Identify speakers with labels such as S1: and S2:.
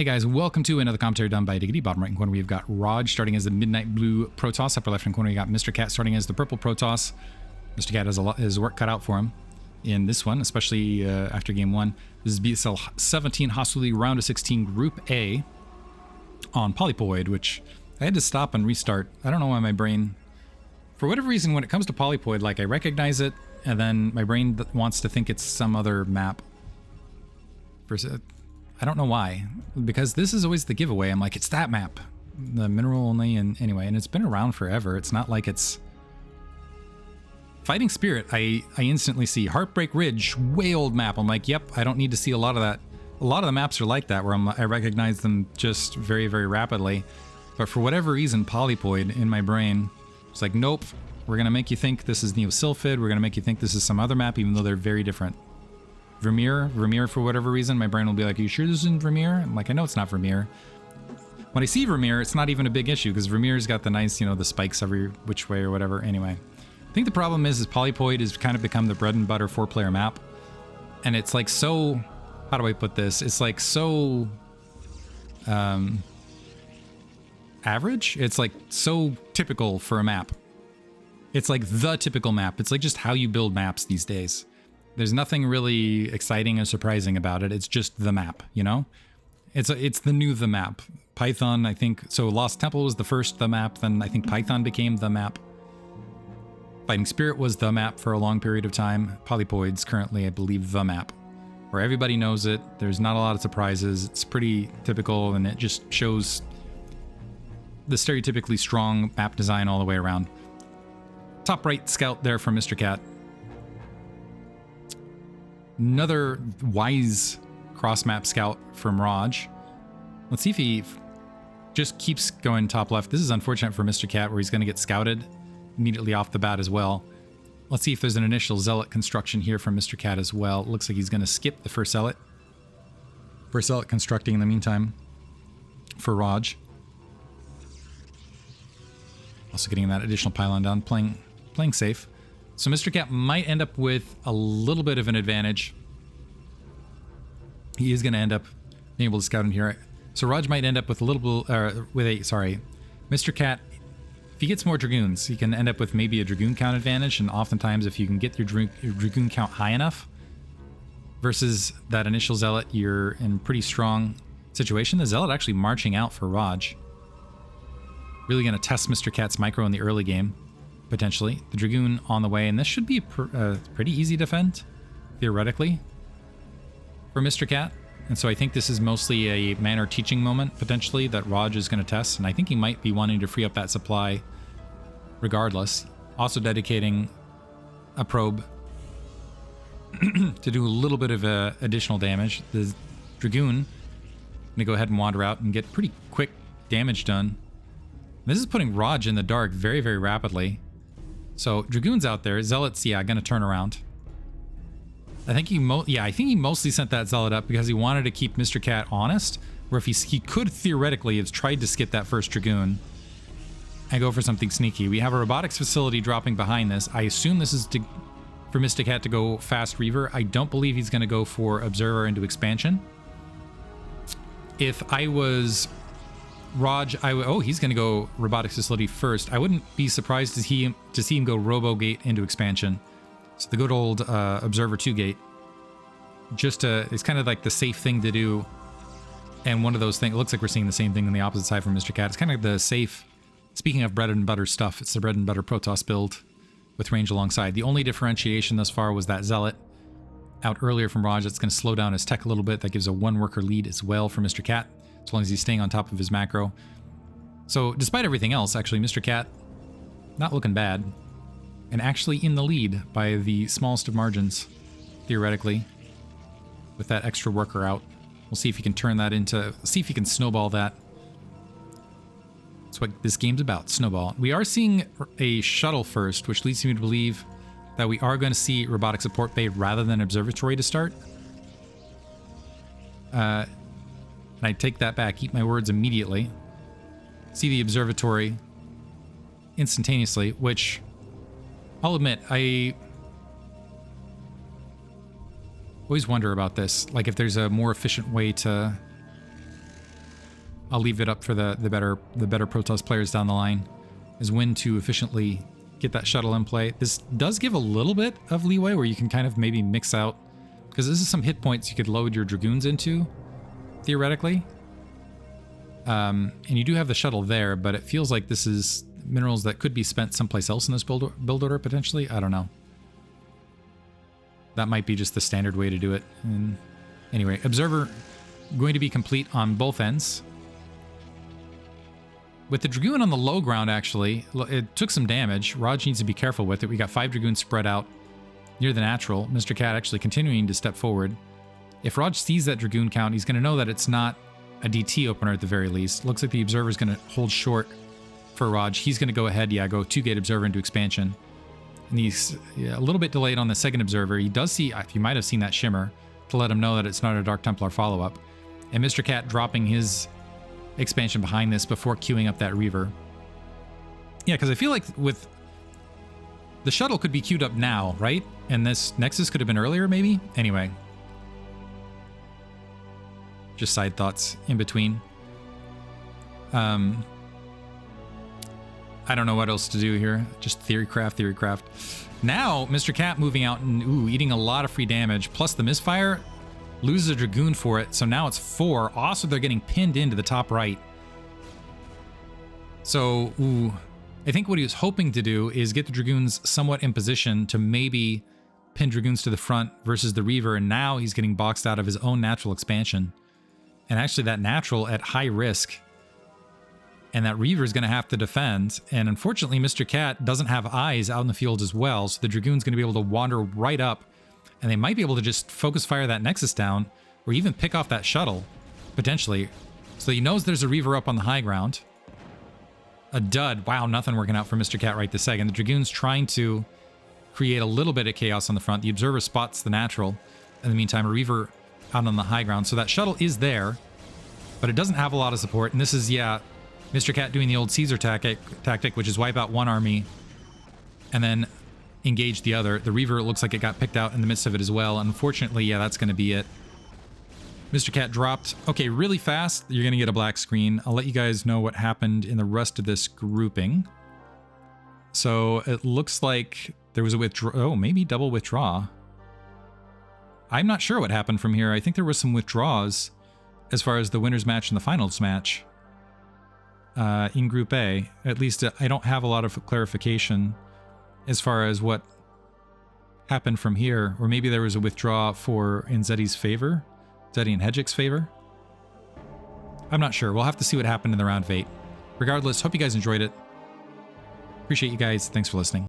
S1: Hey guys, welcome to another commentary done by Diggity. Bottom right hand corner we've got Raj starting as the midnight blue Protoss. Upper left hand corner you got Mr. Cat starting as the purple Protoss. Mr. Cat has a lot his work cut out for him in this one, especially after game 1. This is BSL 17 Hasuleague round of 16 Group A on Polypoid, which I had to stop and restart. I don't know why my brain, for whatever reason, when it comes to Polypoid, like I recognize it and then my brain wants to think it's some other map. I don't know why, because this is always the giveaway. I'm like, it's that map, the mineral only, and anyway, and it's been around forever. It's not like it's Fighting Spirit. I instantly see Heartbreak Ridge, way old map. I'm like, yep, I don't need to see a lot of that. A lot of the maps are like that, where I recognize them just very, very rapidly. But for whatever reason, Polypoid in my brain, it's like, nope, we're gonna make you think this is Neosylphid. We're gonna make you think this is some other map, even though they're very different. Vermeer, for whatever reason, my brain will be like, are you sure this isn't Vermeer? I'm like, I know it's not Vermeer. When I see Vermeer, it's not even a big issue, because Vermeer's got the nice, you know, the spikes every which way or whatever. Anyway, I think the problem is Polypoid has kind of become the bread and butter 4-player map. And it's like so, how do I put this? It's like so average. It's like so typical for a map. It's like the typical map. It's like just how you build maps these days. There's nothing really exciting or surprising about it. It's just the map, you know? It's the new the map. Python, I think, so Lost Temple was the first the map, then I think Python became the map. Fighting Spirit was the map for a long period of time. Polypoid's currently, I believe, the map, where everybody knows it. There's not a lot of surprises. It's pretty typical, and it just shows the stereotypically strong map design all the way around. Top right scout there from Mr. Cat. Another wise cross-map scout from Raj. Let's see if he just keeps going top left. This is unfortunate for Mr. Cat, where he's going to get scouted immediately off the bat as well. Let's see if there's an initial Zealot construction here from Mr. Cat as well. It looks like he's going to skip the first Zealot. First Zealot constructing in the meantime for Raj. Also getting that additional pylon down, playing safe. So Mr. Cat might end up with a little bit of an advantage. He is going to end up being able to scout in here. So Raj might end up with a little bit, Mr. Cat, if he gets more Dragoons, he can end up with maybe a Dragoon count advantage, and oftentimes if you can get your Dragoon count high enough versus that initial Zealot, you're in pretty strong situation. The Zealot actually marching out for Raj. Really going to test Mr. Cat's micro in the early game. Potentially. The Dragoon on the way, and this should be pretty easy to defend, theoretically, for Mr. Cat. And so I think this is mostly a manner teaching moment, potentially, that Raj is going to test, and I think he might be wanting to free up that supply regardless. Also dedicating a probe to do a little bit of additional damage. The Dragoon going to go ahead and wander out and get pretty quick damage done. This is putting Raj in the dark very, very rapidly. So Dragoon's out there. Zealots, yeah, gonna turn around. I think he mostly sent that Zealot up because he wanted to keep Mr. Cat honest. Where if he could theoretically have tried to skip that first Dragoon and go for something sneaky. We have a robotics facility dropping behind this. I assume this is for Mr. Cat to go fast Reaver. I don't believe he's gonna go for Observer into expansion. If I was Raj, he's going to go robotics facility first. I wouldn't be surprised to see him go Robo Gate into expansion. So the good old Observer 2 gate. It's kind of like the safe thing to do. And one of those things, it looks like we're seeing the same thing on the opposite side from Mr. Cat. It's kind of the safe, speaking of bread and butter stuff, it's the bread and butter Protoss build with range alongside. The only differentiation thus far was that Zealot out earlier from Raj. That's going to slow down his tech a little bit. That gives a 1-worker lead as well for Mr. Cat, as long as he's staying on top of his macro. So despite everything else, actually, Mr. Cat not looking bad, and actually in the lead by the smallest of margins, theoretically, with that extra worker out. We'll see if he can turn that into, see if he can snowball that. That's what this game's about, snowball. We are seeing a shuttle first, which leads me to believe that we are going to see robotic support bay rather than observatory to start. And I take that back, eat my words immediately. See the observatory instantaneously, which I'll admit, I always wonder about this. Like if there's a more efficient way to I'll leave it up for the better Protoss players down the line, is when to efficiently get that shuttle in play. This does give a little bit of leeway where you can kind of maybe mix out, because this is some hit points you could load your Dragoons into, theoretically. And you do have the shuttle there, but it feels like this is minerals that could be spent someplace else in this build order, potentially. I don't know. That might be just the standard way to do it. And anyway, Observer going to be complete on both ends. With the Dragoon on the low ground, actually, it took some damage. Raj needs to be careful with it. We got 5 Dragoons spread out near the natural. Mr. Cat actually continuing to step forward. If Raj sees that Dragoon count, he's going to know that it's not a DT opener at the very least. Looks like the Observer is going to hold short for Raj. He's going to go ahead, yeah, go 2-gate Observer into expansion. And he's a little bit delayed on the second Observer. He does see, you might have seen that shimmer to let him know that it's not a Dark Templar follow-up. And Mr. Cat dropping his expansion behind this before queuing up that Reaver. Yeah, because I feel like with the shuttle could be queued up now, right? And this Nexus could have been earlier, maybe? Anyway. Just side thoughts in between. I don't know what else to do here. Just theory craft. Now, Mr. Cat moving out and eating a lot of free damage, plus the misfire. Loses a Dragoon for it, so now it's 4. Also, they're getting pinned into the top right. So, I think what he was hoping to do is get the Dragoons somewhat in position to maybe pin Dragoons to the front versus the Reaver, and now he's getting boxed out of his own natural expansion. And actually, that natural at high risk, and that Reaver is going to have to defend. And unfortunately, Mr. Cat doesn't have eyes out in the field as well, so the Dragoon's going to be able to wander right up. And they might be able to just focus fire that Nexus down, or even pick off that shuttle, potentially. So he knows there's a Reaver up on the high ground. A dud. Wow, nothing working out for Mr. Cat right this second. The Dragoon's trying to create a little bit of chaos on the front. The Observer spots the natural. In the meantime, a Reaver out on the high ground. So that shuttle is there, but it doesn't have a lot of support. And this is, yeah, Mr. Cat doing the old Caesar tactic, which is wipe out one army and then engage the other. The Reaver, it looks like it got picked out in the midst of it as well. Unfortunately, yeah, that's going to be it. Mr. Cat dropped. Okay, really fast, you're going to get a black screen. I'll let you guys know what happened in the rest of this grouping. So it looks like there was a withdraw. Oh, maybe double withdraw. I'm not sure what happened from here. I think there was some withdraws as far as the winners match and the finals match in Group A. At least I don't have a lot of clarification as far as what happened from here. Or maybe there was a withdraw in Zeddy's favor. Zeddy and Hedgic's favor. I'm not sure. We'll have to see what happened in the round of 8. Regardless, hope you guys enjoyed it. Appreciate you guys. Thanks for listening.